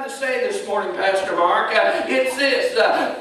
to say this morning, Pastor Mark. It's this.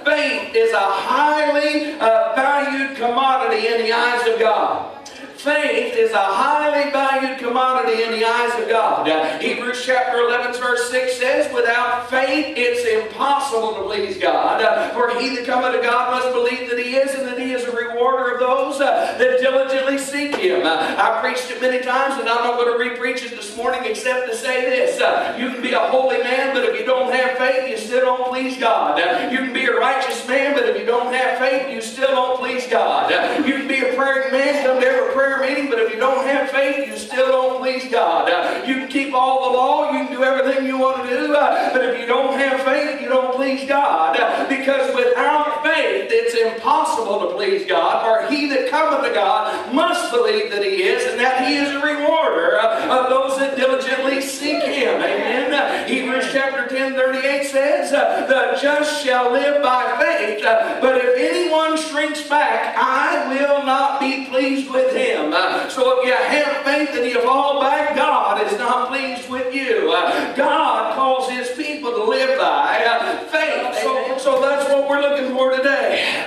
Faith is a highly valued commodity in the eyes of God. Faith is a highly valued commodity in the eyes of God. Hebrews chapter 11 verse 6 says, without faith it's impossible to please God. For he that cometh to God must believe that he is, and that he is a rewarder of those that diligently seek him. I've preached it many times, and I'm not going to re-preach it this morning except to say this. You can be a holy man, but if you don't have faith, you still don't please God. You can be a righteous man, but if you don't have faith, you still don't please God. You can be a praying man, come to every prayer meeting, but if you don't have faith, you still don't please God. You can keep all the law, you can do everything you want to do, but if you don't have faith, you don't please God. Because without faith, it's impossible to please God. For he that cometh to God must believe that he is, and that he is a rewarder of those that diligently seek him. Amen. Hebrews chapter 10:38 says, the just shall live by faith, but if anyone shrinks back, I will not be pleased with him. So if you have faith and you fall back, God is not pleased with you. God calls his people to live by faith. So that's what we're looking for today.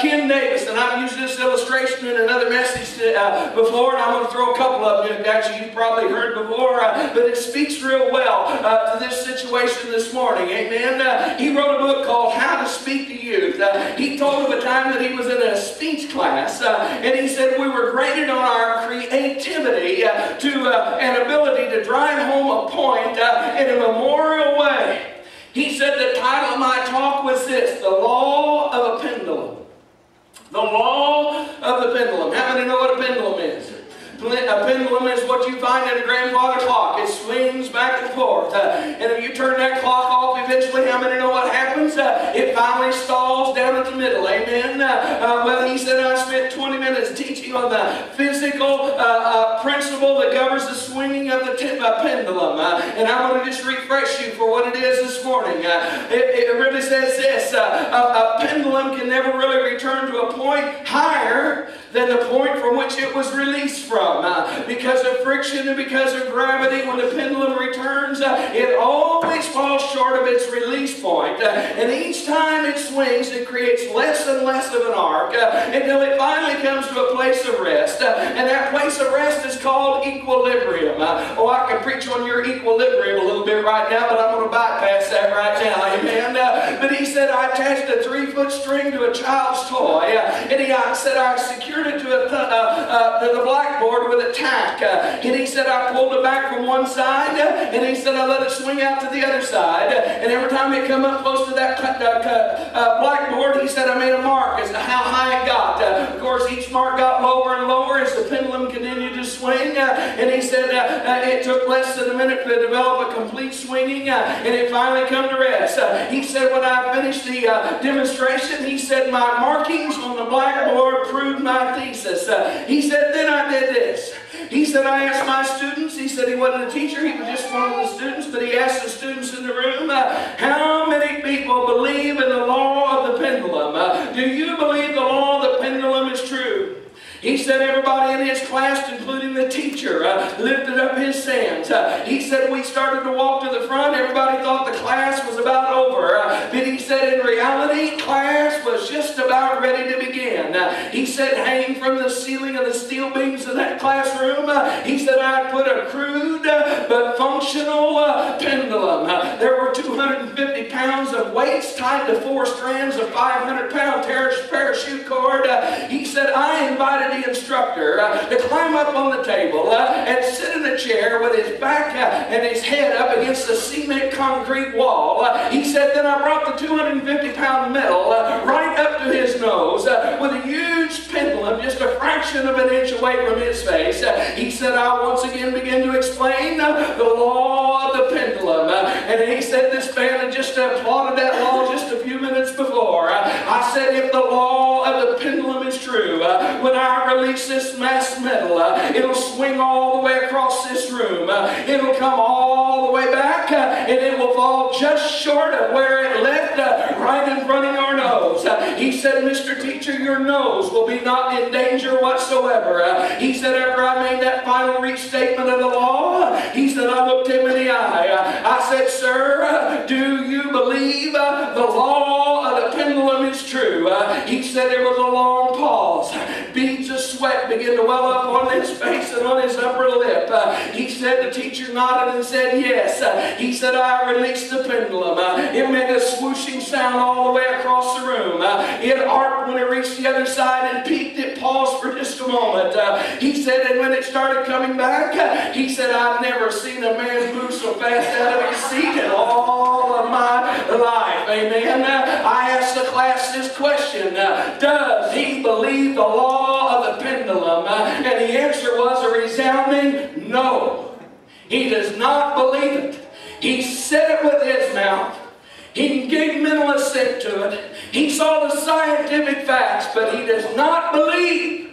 Ken Davis, and I've used this illustration in another message before, and I'm going to throw a couple of them actually you've probably heard before, but it speaks real well to this situation this morning. Amen. He wrote a book called How to Speak to Youth. He told of a time that he was in a speech class, and he said we were graded on our creativity to an ability to drive home a point in a memorial way. He said the title of my talk was this: The Law of a Pendulum. The law of the pendulum. How many know what a pendulum is? A pendulum is what you find in a grandfather clock. It swings back and forth. And if you turn that clock off eventually, how many know what happens? It finally stalls down at the middle. Amen. Well, he said I spent 20 minutes teaching on the physical principle that governs the swinging of the pendulum. And I want to just refresh you for what it is this morning. It really says this. A pendulum can never really return to a point higher than the point from which it was released from. Because of friction and because of gravity, when the pendulum returns, it always falls short of its release point. And each time it swings, it creates less and less of an arc until it finally comes to a place of rest. And that place of rest is called equilibrium. I could preach on your equilibrium a little bit right now, but I'm going to bypass that right now. Amen. But he said I attached a 3-foot string to a child's toy, and he said I secured it to the blackboard with a tack. And he said I pulled it back from one side, and he said I let it swing out to the other side. And every time it come up close to that blackboard, he said I made a mark as to how high it got. Of course, each mark got lower and lower as the pendulum continued to swing. And he said it took less than a minute to develop a complete swinging, and it finally come to rest. He said when I finished the demonstration, he said my markings on the blackboard proved my thesis. He said then I did this. He said I asked my students, he said he wasn't a teacher, he was just one of the students, but he asked the students in the room, how many people believe in the law of the pendulum? Do you believe the law of the pendulum is true? He said everybody in his class, including the teacher, lifted up his hands. He said we started to walk to the front. Everybody thought the class was about over. But he said in reality, class was just about ready to begin. He said hanging from the ceiling of the steel beams of that classroom, he said I put a crude but functional pendulum. There were 250 pounds of weights tied to 4 strands of 500-pound parachute cord. He said I invited the instructor to climb up on the table and sit in a chair with his back and his head up against the cement concrete wall. He said then I brought the 250-pound metal right up to his nose with a huge pendulum just a fraction of an inch away from his face. He said I once again began to explain the law of the pendulum. And he said this man had just applauded that law just a few minutes before. I said if the law of the pendulum is true, when I release this mass metal, it'll swing all the way across this room. It'll come all the way back, and it will fall just short of where it left, right in front of your nose. He said, Mr. Teacher, your nose will be not in danger whatsoever. He said after I made that final restatement of the law, he said I looked him in the eye. I said, sir, do said there was a long pause. Beads of sweat began to well up on his face and on his upper lip. He said, the teacher nodded and said, yes. He said, I released the pendulum. It made a swooshing sound all the way across the room. It arced when it reached the other side and peaked. It paused for just a moment. He said, and when it started coming back, he said, I've never seen a man move so fast out of his seat in all of my life. Amen. I asked the class this question, does he believe the law of the pendulum? And the answer was a resounding no. He does not believe it. He said it with his mouth. He gave mental assent to it. He saw the scientific facts, but he does not believe,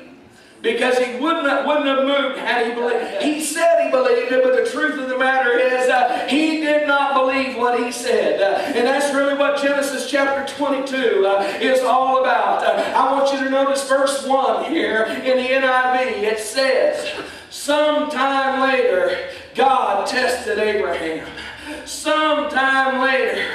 because he wouldn't have moved had he believed. He said he believed it, but the truth of the matter is he did not believe what he said. And that's really what Genesis chapter 22 is all about. I want you to notice verse 1 here in the NIV. It says, sometime later, God tested Abraham. Sometime later,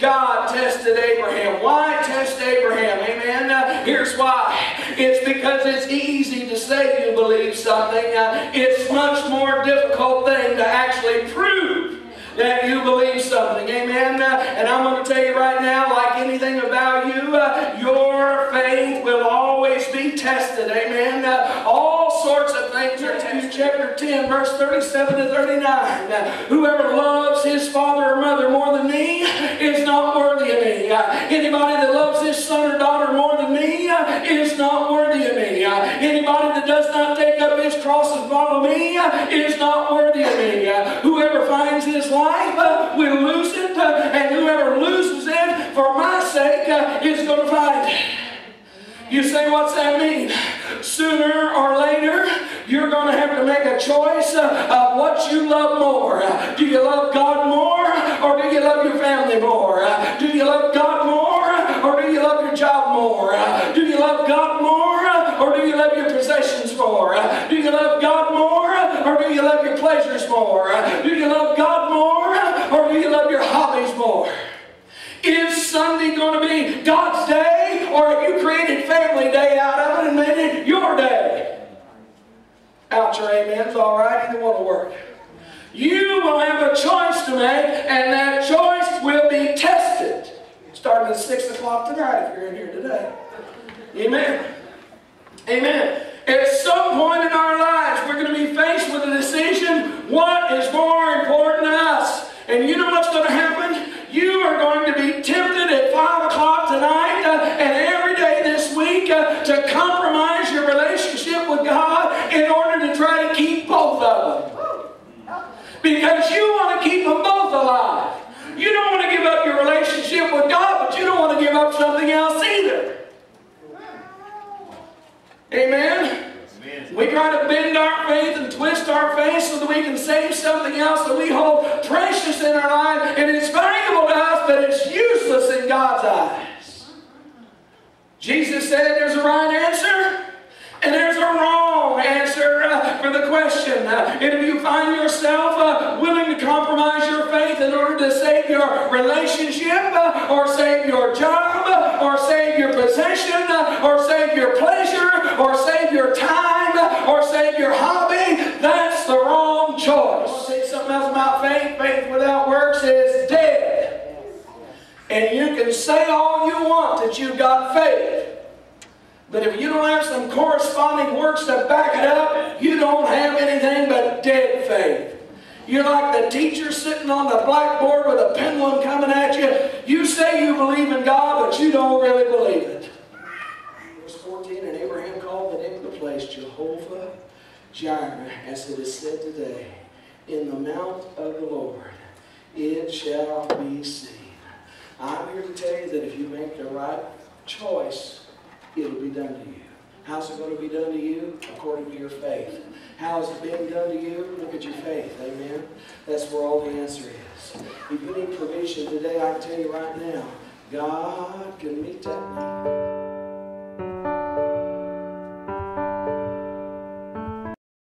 God tested Abraham. Why test Abraham? Amen. Here's why. It's because it's easy to say you believe something. It's much more difficult thing to actually prove that you believe something. Amen. And I'm going to tell you right now, like anything about you, your faith will always be tested. Amen. All sorts of things are tested. Chapter 10, verse 37 to 39. Whoever loves his father or mother more than me is not worthy of me. Anybody that loves his son or daughter more than me is not worthy of me. Anybody that does not take up his cross and follow me is not worthy of me. Whoever finds his life will lose it, and whoever loses it for my sake is going to find it. You say, what's that mean? Sooner or later, you're going to have to make a choice of what you love more. Do you love God more, or do you love your family more? Do you love God more, or do you love your job more? Do you love God more, or do you love your possessions more? Do you love God more, or do you love your pleasures more? Do you love God more, or do you love your hobbies more? Is Sunday going to be God's day, or have you created family day out of it and made it your day? Out your amens, all right? Either one will work. You will have a choice to make, and that choice will be tested. Starting at 6 o'clock tonight if you're in here today. Amen. Amen. At some point in our lives, we're going to be faced with a decision. What is more important to us? And you know what's going to happen? You are going to be tempted at 5 o'clock tonight and every day this week to compromise your relationship with God in order to try to keep both of them. Because you want to keep them both alive. You don't want to give up your relationship with God, but you don't want to give up something else either. Amen? We try to bend our faith and twist our faith so that we can save something else that we hold precious in our life, and it's valuable to us, but it's useless in God's eyes. Jesus said there's a right answer and there's a wrong answer for the question. And if you find yourself willing to compromise your faith in order to save your relationship, or save your job, or save your possession, or save your pleasure, or save your time, or save your hobby, that's the wrong choice. I'll say something else about faith. Faith without works is dead. And you can say all you want that you've got faith, but if you don't have some corresponding works to back it up, you don't have anything but dead faith. You're like the teacher sitting on the blackboard with a pendulum coming at you. You say you believe in God, but you don't really believe it. Verse 14, and Abraham called the name of the place Jehovah Jireh, as it is said today, in the mount of the Lord it shall be seen. I'm here to tell you that if you make the right choice, it'll be done to you. How's it going to be done to you? According to your faith. How is it being done to you? Look at your faith. Amen? That's where all the answer is. If you need provision today, I can tell you right now, God can meet that need.